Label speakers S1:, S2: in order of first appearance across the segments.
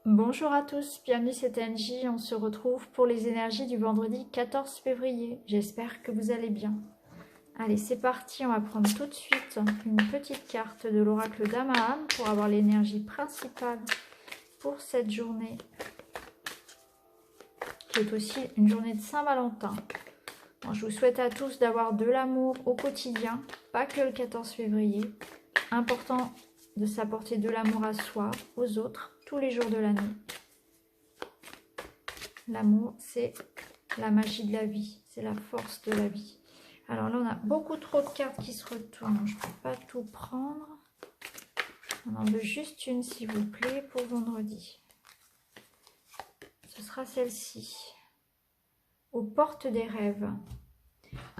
S1: Bonjour à tous, bienvenue c'est Angie, on se retrouve pour les énergies du vendredi 14 février. J'espère que vous allez bien. Allez, c'est parti, on va prendre tout de suite une petite carte de l'oracle d'Amahan pour avoir l'énergie principale pour cette journée, qui est aussi une journée de Saint-Valentin. Bon, je vous souhaite à tous d'avoir de l'amour au quotidien, pas que le 14 février. Important de s'apporter de l'amour à soi, aux autres, tous les jours de l'année. L'amour, c'est la magie de la vie, c'est la force de la vie. Alors là, on a beaucoup trop de cartes qui se retournent. Je ne peux pas tout prendre. On en veut juste une, s'il vous plaît, pour vendredi. Ce sera celle-ci. Aux portes des rêves.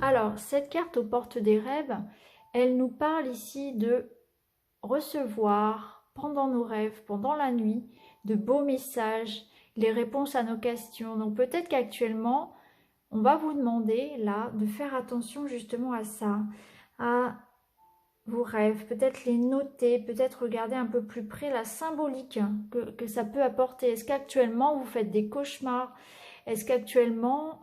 S1: Alors, cette carte aux portes des rêves, elle nous parle ici de recevoir pendant nos rêves, pendant la nuit, de beaux messages, les réponses à nos questions. Donc peut-être qu'actuellement, on va vous demander là de faire attention justement à ça, à vos rêves, peut-être les noter, peut-être regarder un peu plus près la symbolique que ça peut apporter. Est-ce qu'actuellement vous faites des cauchemars? Est-ce qu'actuellement,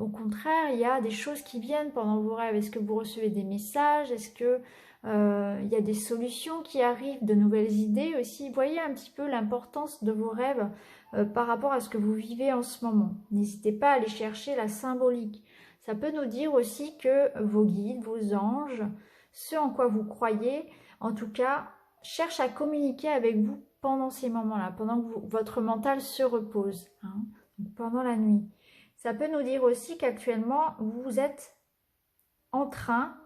S1: au contraire, il y a des choses qui viennent pendant vos rêves? Est-ce que vous recevez des messages? Est-ce que il y a des solutions qui arrivent, de nouvelles idées aussi? Voyez un petit peu l'importance de vos rêves par rapport à ce que vous vivez en ce moment. N'hésitez pas à aller chercher la symbolique. Ça peut nous dire aussi que vos guides, vos anges, ce en quoi vous croyez, en tout cas, cherchent à communiquer avec vous pendant ces moments-là, pendant que votre mental se repose, hein, pendant la nuit. Ça peut nous dire aussi qu'actuellement, vous êtes en train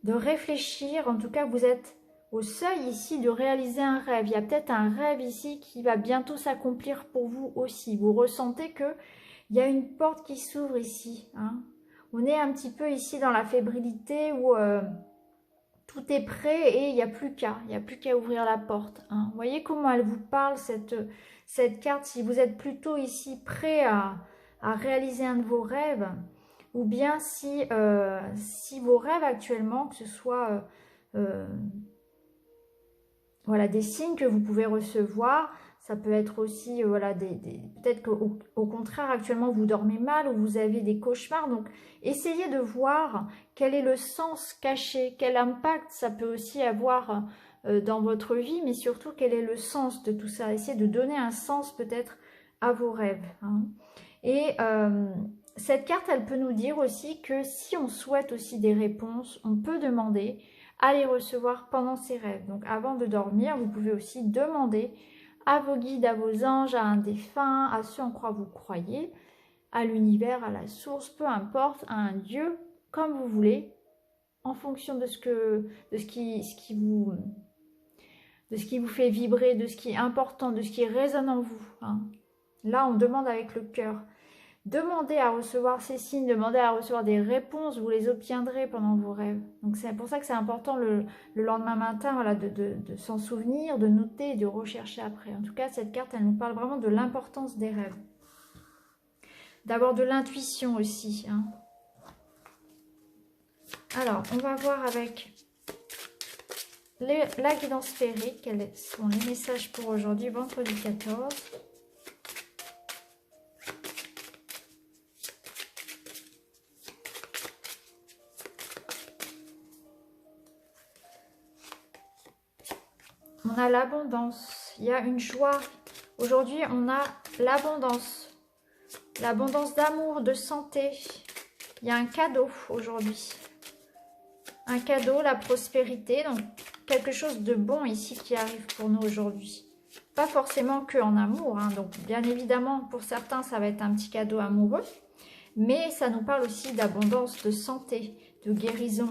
S1: de réfléchir, en tout cas vous êtes au seuil ici de réaliser un rêve. Il y a peut-être un rêve ici qui va bientôt s'accomplir pour vous aussi. Vous ressentez qu'il y a une porte qui s'ouvre ici. Hein. On est un petit peu ici dans la fébrilité où tout est prêt et il n'y a plus qu'à ouvrir la porte. Hein. Vous voyez comment elle vous parle cette carte, si vous êtes plutôt ici prêt à réaliser un de vos rêves, ou bien si vos rêves actuellement, que ce soit voilà, des signes que vous pouvez recevoir, ça peut être aussi voilà, peut-être qu'au contraire actuellement vous dormez mal ou vous avez des cauchemars, donc essayez de voir quel est le sens caché, quel impact ça peut aussi avoir dans votre vie, mais surtout quel est le sens de tout ça. Essayez de donner un sens peut-être à vos rêves. Hein. Et cette carte, elle peut nous dire aussi que si on souhaite aussi des réponses, on peut demander à les recevoir pendant ses rêves. Donc avant de dormir, vous pouvez aussi demander à vos guides, à vos anges, à un défunt, à ceux en quoi vous croyez, à l'univers, à la source, peu importe, à un Dieu, comme vous voulez, en fonction de ce qui vous fait vibrer, de ce qui est important, de ce qui résonne en vous. Hein. Là, on demande avec le cœur. Demandez à recevoir ces signes, demandez à recevoir des réponses, vous les obtiendrez pendant vos rêves. Donc c'est pour ça que c'est important le lendemain matin voilà, de s'en souvenir, de noter et de rechercher après. En tout cas, cette carte, elle nous parle vraiment de l'importance des rêves. D'avoir de l'intuition aussi. Hein. Alors, on va voir avec la guidance féerique, quels sont les messages pour aujourd'hui, vendredi 14. On a l'abondance, il y a une joie. Aujourd'hui, on a l'abondance d'amour, de santé. Il y a un cadeau aujourd'hui. Un cadeau, la prospérité, donc quelque chose de bon ici qui arrive pour nous aujourd'hui. Pas forcément que en amour, hein. Donc bien évidemment, pour certains, ça va être un petit cadeau amoureux. Mais ça nous parle aussi d'abondance, de santé, de guérison,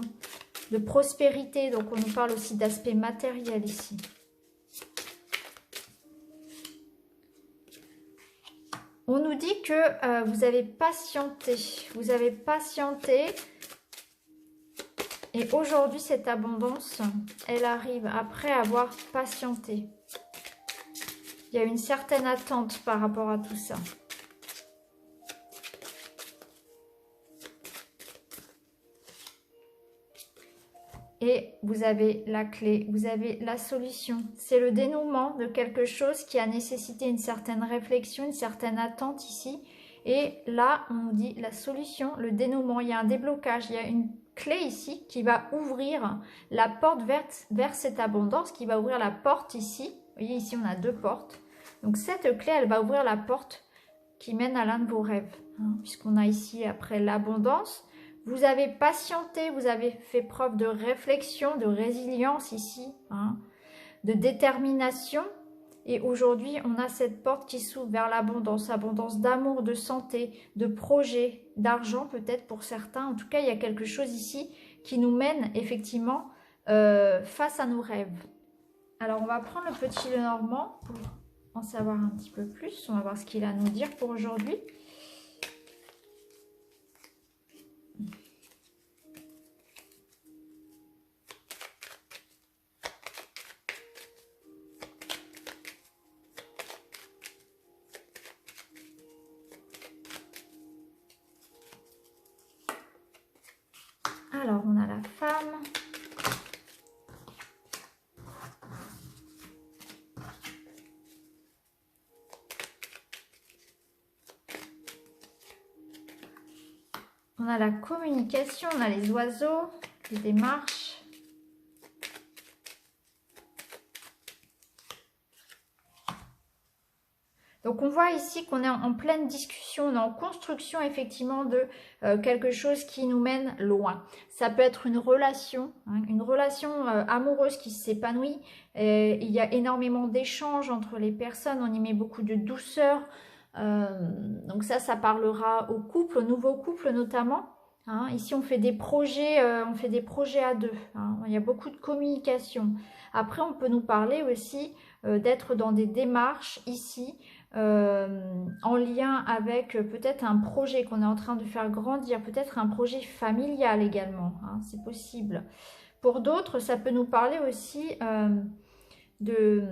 S1: de prospérité. Donc on nous parle aussi d'aspect matériel ici. On nous dit que vous avez patienté. Vous avez patienté. Et aujourd'hui, cette abondance, elle arrive après avoir patienté. Il y a une certaine attente par rapport à tout ça. et vous avez la clé, vous avez la solution. C'est le dénouement de quelque chose qui a nécessité une certaine réflexion, une certaine attente ici. Et là, on nous dit la solution, le dénouement. Il y a un déblocage, il y a une clé ici qui va ouvrir la porte vers cette abondance, qui va ouvrir la porte ici. Vous voyez, ici, on a 2 portes. Donc, cette clé, elle va ouvrir la porte qui mène à l'un de vos rêves. Hein, puisqu'on a ici, après l'abondance, vous avez patienté, vous avez fait preuve de réflexion, de résilience ici, hein, de détermination. Et aujourd'hui, on a cette porte qui s'ouvre vers l'abondance, abondance d'amour, de santé, de projets, d'argent peut-être pour certains. En tout cas, il y a quelque chose ici qui nous mène effectivement face à nos rêves. Alors, on va prendre le petit Lenormand pour en savoir un petit peu plus. On va voir ce qu'il a à nous dire pour aujourd'hui. Alors, on a la femme. On a la communication, on a les oiseaux, les démarches. Donc, on voit ici qu'on est en pleine discussion, on est en construction effectivement de quelque chose qui nous mène loin. Ça peut être une relation, hein, amoureuse qui s'épanouit. Il y a énormément d'échanges entre les personnes, on y met beaucoup de douceur. Donc ça parlera au couple, au nouveau couple notamment. Hein. Ici, on fait des projets à 2. Hein. Il y a beaucoup de communication. Après, on peut nous parler aussi d'être dans des démarches ici, en lien avec peut-être un projet qu'on est en train de faire grandir, peut-être un projet familial également, hein, c'est possible. Pour d'autres, ça peut nous parler aussi de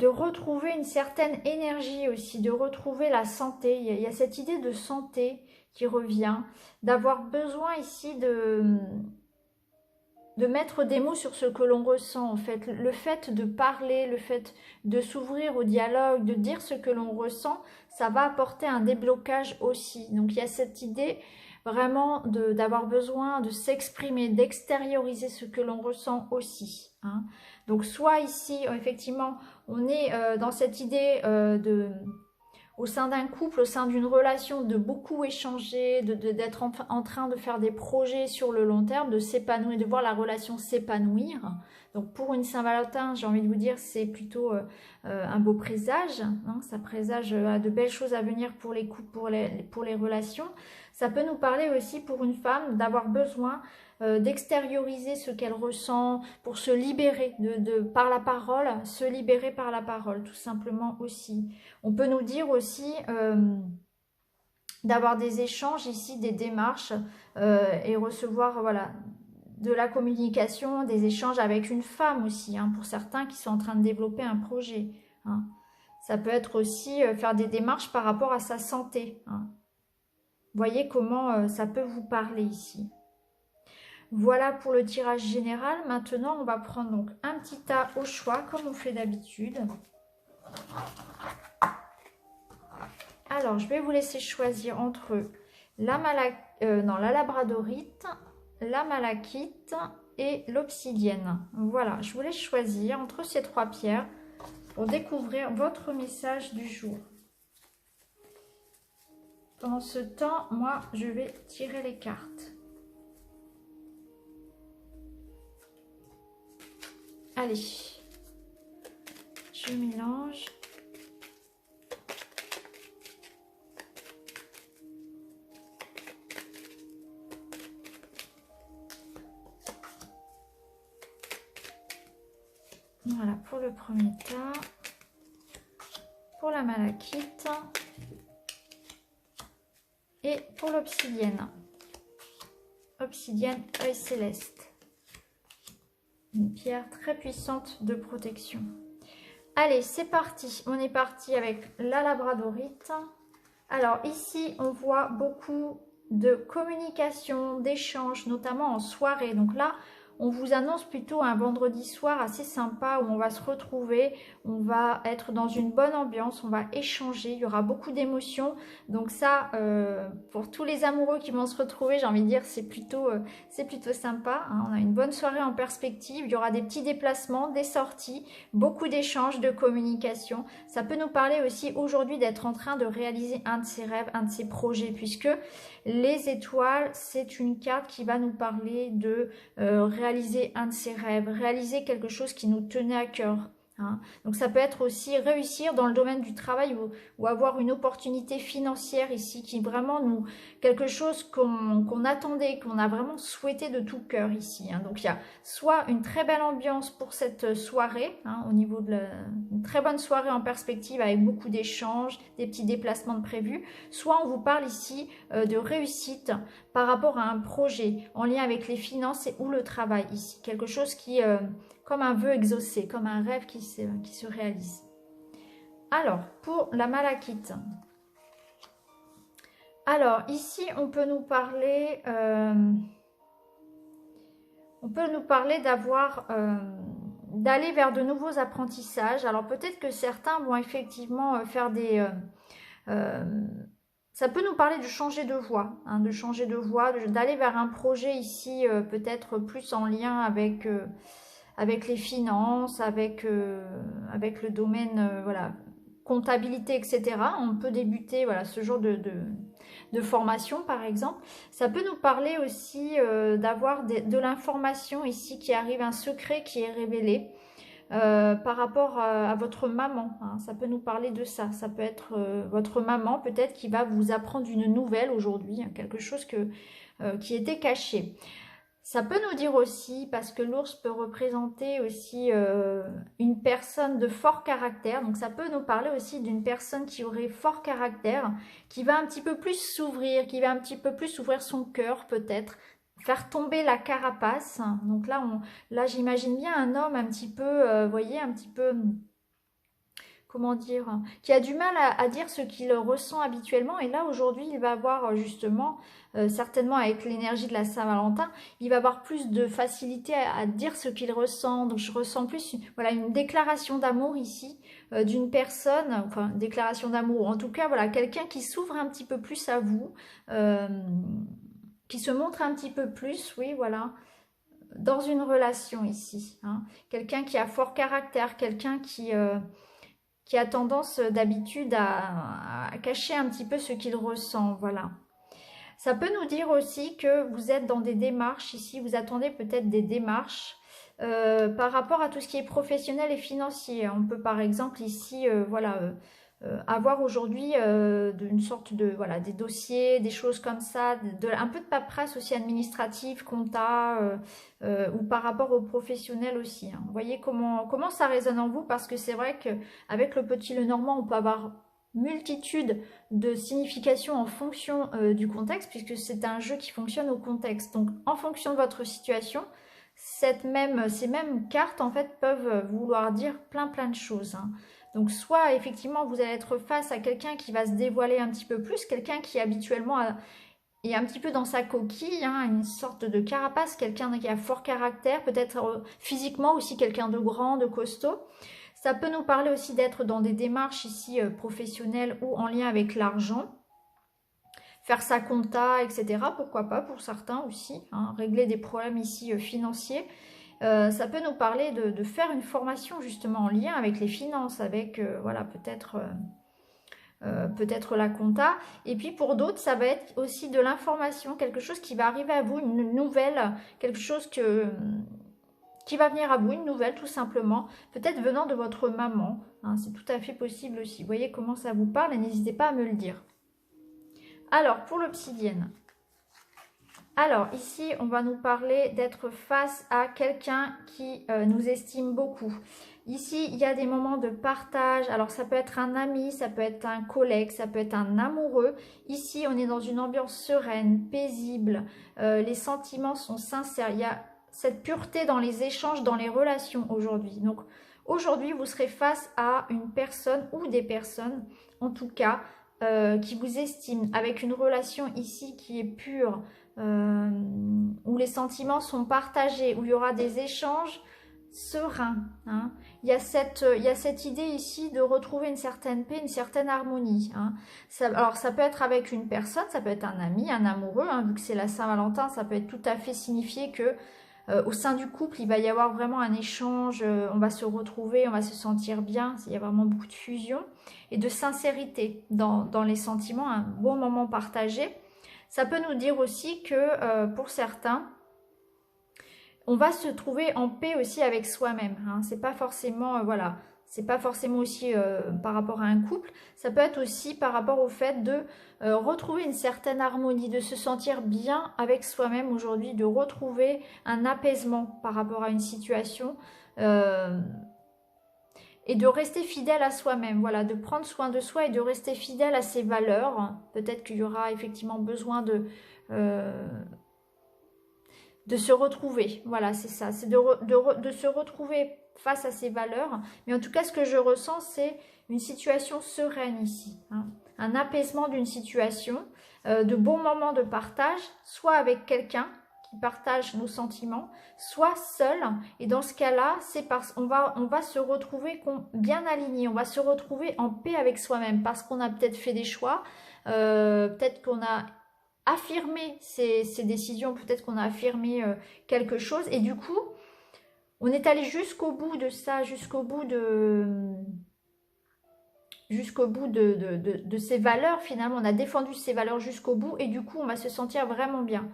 S1: retrouver une certaine énergie aussi, de retrouver la santé. Il y a cette idée de santé qui revient, d'avoir besoin ici de mettre des mots sur ce que l'on ressent en fait. Le fait de parler, le fait de s'ouvrir au dialogue, de dire ce que l'on ressent, ça va apporter un déblocage aussi. Donc il y a cette idée vraiment d'avoir besoin de s'exprimer, d'extérioriser ce que l'on ressent aussi. Hein. Donc soit ici, effectivement, on est dans cette idée au sein d'un couple, au sein d'une relation, de beaucoup échanger, d'être en train de faire des projets sur le long terme, de s'épanouir, de voir la relation s'épanouir. Donc pour une Saint-Valentin, j'ai envie de vous dire, c'est plutôt un beau présage. Hein, ça présage de belles choses à venir pour les couples, pour les relations. Ça peut nous parler aussi pour une femme d'avoir besoin d'extérioriser ce qu'elle ressent pour se libérer par la parole, se libérer par la parole tout simplement aussi. On peut nous dire aussi d'avoir des échanges ici, des démarches et recevoir voilà, de la communication, des échanges avec une femme aussi, hein, pour certains qui sont en train de développer un projet. Hein. Ça peut être aussi faire des démarches par rapport à sa santé. Hein. Voyez comment ça peut vous parler ici. Voilà pour le tirage général. Maintenant, on va prendre donc un petit tas au choix, comme on fait d'habitude. Alors, je vais vous laisser choisir entre la labradorite, la malachite et l'obsidienne. Voilà, je vous laisse choisir entre ces 3 pierres pour découvrir votre message du jour. Pendant ce temps, moi, je vais tirer les cartes. Allez, je mélange. Voilà pour le premier tas. Pour la malachite. Et pour l'obsidienne. Obsidienne œil céleste. Une pierre très puissante de protection. Allez, c'est parti. On est parti avec la labradorite. Alors ici, on voit beaucoup de communication, d'échange, notamment en soirée. Donc là, on vous annonce plutôt un vendredi soir assez sympa où on va se retrouver, on va être dans une bonne ambiance, on va échanger, il y aura beaucoup d'émotions. Donc ça, pour tous les amoureux qui vont se retrouver, j'ai envie de dire, c'est plutôt sympa, hein. On a une bonne soirée en perspective, il y aura des petits déplacements, des sorties, beaucoup d'échanges, de communication. Ça peut nous parler aussi aujourd'hui d'être en train de réaliser un de ses rêves, un de ses projets, puisque les étoiles, c'est une carte qui va nous parler de réaliser un de ses rêves, réaliser quelque chose qui nous tenait à cœur. Hein. Donc ça peut être aussi réussir dans le domaine du travail ou avoir une opportunité financière ici qui vraiment nous, quelque chose qu'on attendait, qu'on a vraiment souhaité de tout cœur ici. Hein. Donc il y a soit une très belle ambiance pour cette soirée, hein, au niveau de une très bonne soirée en perspective avec beaucoup d'échanges, des petits déplacements de prévus, soit on vous parle ici de réussite par rapport à un projet en lien avec les finances ou le travail ici. Quelque chose qui comme un vœu exaucé, comme un rêve qui se réalise. Alors, pour la malachite. Alors, ici, on peut nous parler d'avoir, d'aller vers de nouveaux apprentissages. Alors, peut-être que certains vont effectivement faire des... ça peut nous parler de changer de voie, hein, d'aller vers un projet ici, peut-être plus en lien avec les finances, avec le domaine, voilà, comptabilité, etc. On peut débuter, voilà, ce genre de formation, par exemple. Ça peut nous parler aussi d'avoir de l'information ici qui arrive, un secret qui est révélé par rapport à votre maman. Hein. Ça peut nous parler de ça. Ça peut être votre maman, peut-être, qui va vous apprendre une nouvelle aujourd'hui, hein, quelque chose qui était caché. Ça peut nous dire aussi, parce que l'ours peut représenter aussi une personne de fort caractère, donc ça peut nous parler aussi d'une personne qui aurait fort caractère, qui va un petit peu plus s'ouvrir, qui va un petit peu plus ouvrir son cœur peut-être, faire tomber la carapace. Donc là j'imagine bien un homme un petit peu, vous voyez, un petit peu... Comment dire, qui a du mal à dire ce qu'il ressent habituellement. Et là, aujourd'hui, il va avoir justement, certainement avec l'énergie de la Saint-Valentin, il va avoir plus de facilité à dire ce qu'il ressent. Donc, je ressens plus voilà, une déclaration d'amour ici d'une personne, enfin, déclaration d'amour, en tout cas, voilà, quelqu'un qui s'ouvre un petit peu plus à vous, qui se montre un petit peu plus, oui, voilà, dans une relation ici. Hein. Quelqu'un qui a fort caractère, quelqu'un qui a tendance d'habitude à cacher un petit peu ce qu'il ressent, voilà. Ça peut nous dire aussi que vous êtes dans des démarches ici, vous attendez peut-être des démarches par rapport à tout ce qui est professionnel et financier. On peut par exemple ici, voilà, avoir aujourd'hui une sorte de, voilà, des dossiers, des choses comme ça, un peu de paperasse aussi administrative, compta, ou par rapport aux professionnels aussi. Hein. Vous voyez comment ça résonne en vous, parce que c'est vrai qu'avec le petit Lenormand, on peut avoir multitude de significations en fonction du contexte, puisque c'est un jeu qui fonctionne au contexte. Donc en fonction de votre situation, ces mêmes cartes en fait peuvent vouloir dire plein de choses. Hein. Donc soit effectivement vous allez être face à quelqu'un qui va se dévoiler un petit peu plus, quelqu'un qui habituellement est un petit peu dans sa coquille, hein, une sorte de carapace, quelqu'un qui a fort caractère, peut-être physiquement aussi quelqu'un de grand, de costaud. Ça peut nous parler aussi d'être dans des démarches ici professionnelles ou en lien avec l'argent. Faire sa compta, etc. Pourquoi pas pour certains aussi, hein, régler des problèmes ici financiers. Ça peut nous parler de faire une formation justement en lien avec les finances, avec voilà, peut-être la compta. Et puis pour d'autres, ça va être aussi de l'information, quelque chose qui va arriver à vous, une nouvelle, quelque chose qui va venir à vous, une nouvelle tout simplement, peut-être venant de votre maman. Hein, c'est tout à fait possible aussi. Vous voyez comment ça vous parle et n'hésitez pas à me le dire. Alors, pour l'obsidienne. Alors, ici, on va nous parler d'être face à quelqu'un qui nous estime beaucoup. Ici, il y a des moments de partage. Alors, ça peut être un ami, ça peut être un collègue, ça peut être un amoureux. Ici, on est dans une ambiance sereine, paisible. Les sentiments sont sincères. Il y a cette pureté dans les échanges, dans les relations aujourd'hui. Donc, aujourd'hui, vous serez face à une personne ou des personnes, en tout cas, qui vous estime, avec une relation ici qui est pure, où les sentiments sont partagés, où il y aura des échanges sereins. Hein. Il y a cette idée ici de retrouver une certaine paix, une certaine harmonie. Hein. Alors ça peut être avec une personne, ça peut être un ami, un amoureux, hein, vu que c'est la Saint-Valentin, ça peut être tout à fait signifié que au sein du couple, il va y avoir vraiment un échange, on va se retrouver, on va se sentir bien, il y a vraiment beaucoup de fusion et de sincérité dans les sentiments, un bon moment partagé. Ça peut nous dire aussi que pour certains, on va se trouver en paix aussi avec soi-même. Hein. C'est pas forcément, voilà, c'est pas forcément aussi par rapport à un couple. Ça peut être aussi par rapport au fait de retrouver une certaine harmonie, de se sentir bien avec soi-même aujourd'hui, de retrouver un apaisement par rapport à une situation et de rester fidèle à soi-même. Voilà, de prendre soin de soi et de rester fidèle à ses valeurs. Peut-être qu'il y aura effectivement besoin de se retrouver, voilà, c'est ça, c'est de se retrouver face à ses valeurs, mais en tout cas, ce que je ressens, c'est une situation sereine ici, hein. Un apaisement d'une situation, de bons moments de partage, soit avec quelqu'un qui partage nos sentiments, soit seul, et dans ce cas-là, c'est parce qu'on va se retrouver bien aligné, on va se retrouver en paix avec soi-même, parce qu'on a peut-être fait des choix, peut-être qu'on a affirmer ces décisions, peut-être qu'on a affirmé quelque chose et du coup on est allé jusqu'au bout de ça, jusqu'au bout de ces valeurs. Finalement on a défendu ces valeurs jusqu'au bout et du coup on va se sentir vraiment bien.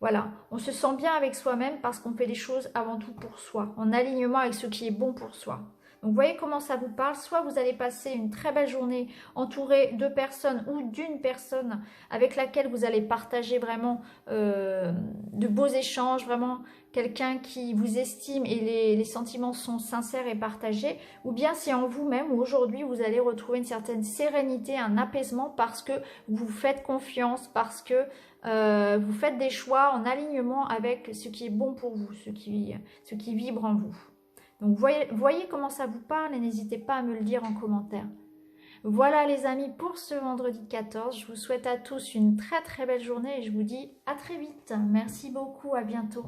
S1: Voilà, on se sent bien avec soi-même parce qu'on fait les choses avant tout pour soi, en alignement avec ce qui est bon pour soi. Donc, vous voyez comment ça vous parle. Soit vous allez passer une très belle journée entourée de personnes ou d'une personne avec laquelle vous allez partager vraiment de beaux échanges, vraiment quelqu'un qui vous estime et les sentiments sont sincères et partagés. Ou bien c'est en vous-même où aujourd'hui vous allez retrouver une certaine sérénité, un apaisement parce que vous faites confiance, parce que vous faites des choix en alignement avec ce qui est bon pour vous, ce qui vibre en vous. Donc voyez comment ça vous parle et n'hésitez pas à me le dire en commentaire. Voilà les amis pour ce vendredi 14. Je vous souhaite à tous une très très belle journée et je vous dis à très vite. Merci beaucoup, à bientôt.